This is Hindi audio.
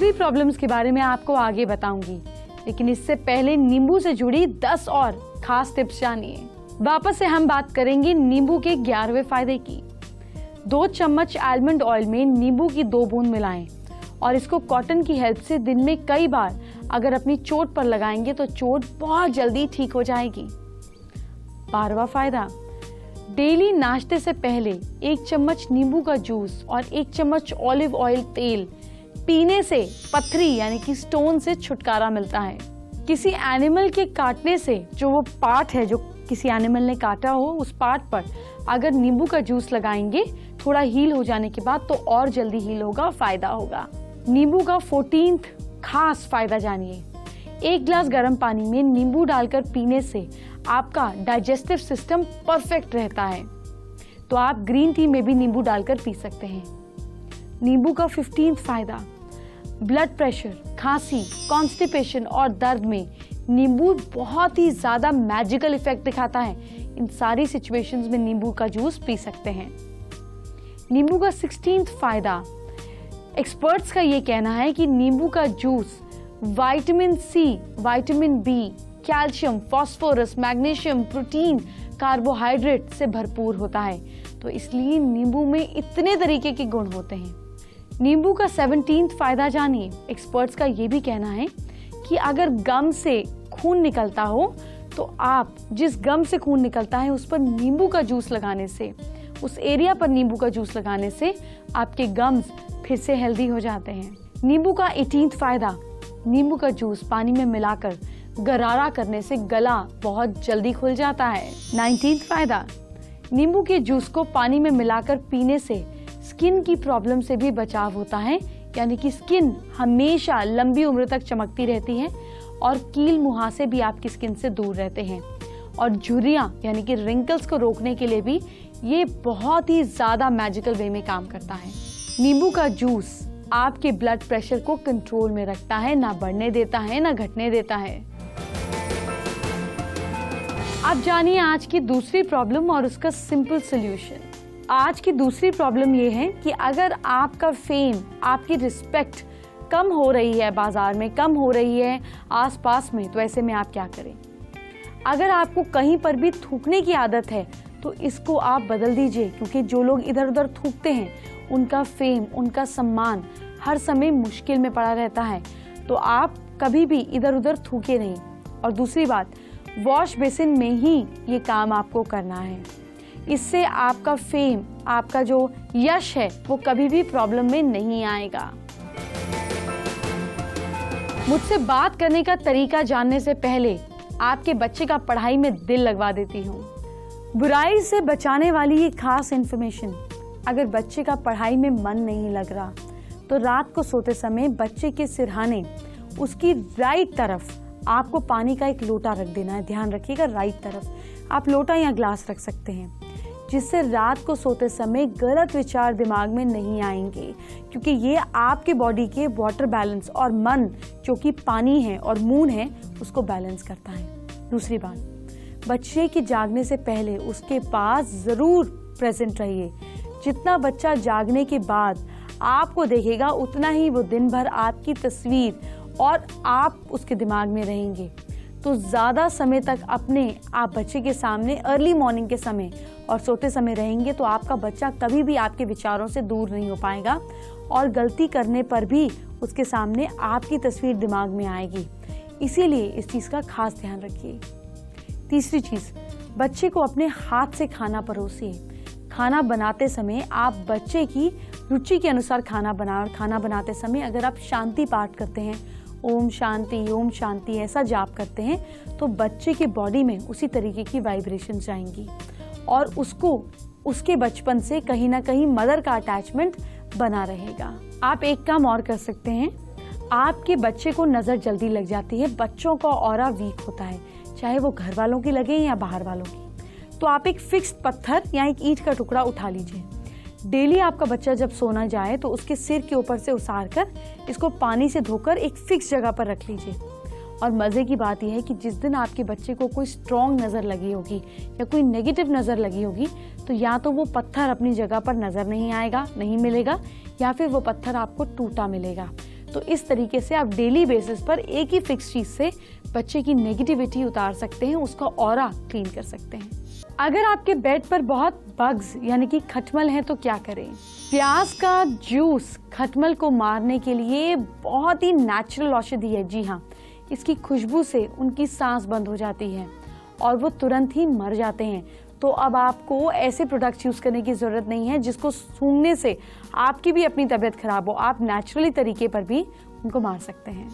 दूसरी प्रॉब्लम्स के बारे में आपको आगे बताऊंगी, लेकिन इससे पहले नींबू से जुड़ी 10 और खास टिप्स जानिए। वापस से हम बात करेंगे नींबू के 11वें फायदे की। 2 चम्मच आलमंड ऑयल में नींबू की 2 बूंद मिलाएं और इसको कॉटन की हेल्प से दिन में कई बार अगर अपनी चोट पर लगाएंगे तो चोट बहुत जल्दी ठीक हो जाएगी। 12वां फायदा, डेली नाश्ते से पहले 1 चम्मच नींबू का जूस और 1 चम्मच ऑलिव ऑयल तेल पीने से पथरी यानी कि स्टोन से छुटकारा मिलता है। किसी एनिमल के काटने से जो वो पार्ट है जो किसी एनिमल ने काटा हो उस पार्ट पर अगर नींबू का जूस लगाएंगे थोड़ा हील हो जाने के बाद तो और जल्दी हील होगा, फायदा होगा। नींबू का 14th खास फायदा जानिए। 1 गिलास गर्म पानी में नींबू डालकर पीने से आपका डाइजेस्टिव सिस्टम परफेक्ट रहता है, तो आप ग्रीन टी में भी नींबू डालकर पी सकते हैं। नींबू का 15th फायदा, ब्लड प्रेशर, खांसी, कॉन्स्टिपेशन और दर्द में नींबू बहुत ही ज्यादा मैजिकल इफेक्ट दिखाता है। इन सारी सिचुएशंस में नींबू का जूस पी सकते हैं। नींबू का 16th फायदा, एक्सपर्ट्स का ये कहना है कि नींबू का juice vitamin C, vitamin B, calcium, phosphorus, magnesium, protein, carbohydrate से भरपूर होता है, तो इसलिए नींबू में इतने तरीके के गुण होते हैं। नींबू का 17th फायदा जानिए। एक्सपर्ट्स का ये भी कहना है कि अगर गम से खून निकलता हो तो आप जिस गम से खून निकलता है उस पर नींबू का जूस लगाने से, उस एरिया पर नींबू का जूस लगाने से आपके गम्स फिर से हेल्दी हो जाते हैं। नींबू का 18th फायदा, नींबू का जूस पानी में मिलाकर गरारा करने से गला बहुत जल्दी खुल जाता है। 19th फायदा, नींबू के जूस को पानी में मिलाकर पीने से स्किन की प्रॉब्लम से भी बचाव होता है, यानी कि स्किन हमेशा लंबी उम्र तक चमकती रहती है और कील मुहासे भी आपकी स्किन से दूर रहते हैं। और झुर्रियां यानी कि रिंकल्स को रोकने के लिए भी ये बहुत ही ज्यादा मैजिकल वे में काम करता है। नींबू का जूस आपके ब्लड प्रेशर को कंट्रोल में रखता है, ना बढ़ने देता है ना घटने देता है। अब जानिए आज की दूसरी प्रॉब्लम और उसका सिंपल सोल्यूशन। आज की दूसरी प्रॉब्लम ये है कि अगर आपका फेम, आपकी रिस्पेक्ट कम हो रही है, बाजार में कम हो रही है, आसपास में, तो ऐसे में आप क्या करें? अगर आपको कहीं पर भी थूकने की आदत है तो इसको आप बदल दीजिए, क्योंकि जो लोग इधर उधर थूकते हैं उनका फेम, उनका सम्मान हर समय मुश्किल में पड़ा रहता है, तो आप कभी भी इधर उधर थूके नहीं। और दूसरी बात, वॉश बेसिन में ही ये काम आपको करना है। इससे आपका फेम, आपका जो यश है वो कभी भी प्रॉब्लम में नहीं आएगा। मुझसे बात करने का तरीका जानने से पहले आपके बच्चे का पढ़ाई में दिल लगवा देती हूँ। बुराई से बचाने वाली ये खास इन्फॉर्मेशन, अगर बच्चे का पढ़ाई में मन नहीं लग रहा तो रात को सोते समय बच्चे के सिरहाने उसकी राइट तरफ आपको पानी का एक लोटा रख देना है। ध्यान रखिएगा, राइट तरफ आप लोटा या ग्लास रख सकते हैं, जिससे रात को सोते समय गलत विचार दिमाग में नहीं आएंगे, क्योंकि ये आपके बॉडी के वाटर बैलेंस और मन जो कि पानी है और मून है उसको बैलेंस करता है। दूसरी बात, बच्चे के जागने से पहले उसके पास जरूर प्रेजेंट रहिए। जितना बच्चा जागने के बाद आपको देखेगा उतना ही वो दिन भर आपकी तस्वीर और आप उसके दिमाग में रहेंगे। तो ज़्यादा समय तक आप बच्चे के सामने अर्ली मॉर्निंग के समय और सोते समय रहेंगे तो आपका बच्चा कभी भी आपके विचारों से दूर नहीं हो पाएगा और गलती करने पर भी उसके सामने आपकी तस्वीर दिमाग में आएगी। इसीलिए इस चीज़ का खास ध्यान रखिए। तीसरी चीज़, बच्चे को अपने हाथ से खाना परोसिए। खाना बनाते समय आप बच्चे की रुचि के अनुसार खाना बनाएं और खाना बनाते समय अगर आप शांति पाठ करते हैं, ओम शांति ऐसा जाप करते हैं, तो बच्चे के बॉडी में उसी तरीके की वाइब्रेशन जाएंगी और उसको उसके बचपन से कहीं ना कहीं मदर का अटैचमेंट बना रहेगा। आप एक काम और कर सकते हैं, आपके बच्चे को नज़र जल्दी लग जाती है, बच्चों का ऑरा वीक होता है, चाहे वो घर वालों की लगे या बाहर वालों की, तो आप एक फिक्स्ड पत्थर या एक ईंट का टुकड़ा उठा लीजिए। डेली आपका बच्चा जब सोना जाए तो उसके सिर के ऊपर से उतार कर इसको पानी से धोकर एक फिक्स जगह पर रख लीजिए। और मज़े की बात यह है कि जिस दिन आपके बच्चे को कोई स्ट्रॉन्ग नज़र लगी होगी या कोई नेगेटिव नज़र लगी होगी तो या तो वो पत्थर अपनी जगह पर नज़र नहीं आएगा, नहीं मिलेगा, या फिर वो पत्थर आपको टूटा मिलेगा। तो तो इस तरीके से आप डेली बेसिस पर एक ही फिक्स चीज से बच्चे की नेगेटिविटी उतार सकते हैं, उसका ऑरा क्लीन कर सकते हैं। अगर आपके बेड पर बहुत बग्स यानी कि खटमल हैं तो क्या करें? प्याज का जूस खटमल को मारने के लिए बहुत ही नेचुरल औषधि है। जी हाँ, इसकी खुशबू से उनकी सांस बंद हो जाती है और वो तुरंत ही मर जाते हैं। तो अब आपको ऐसे प्रोडक्ट्स यूज करने की जरूरत नहीं है जिसको सूंघने से आपकी भी अपनी तबीयत खराब हो। आप नेचुरली तरीके पर भी उनको मार सकते हैं।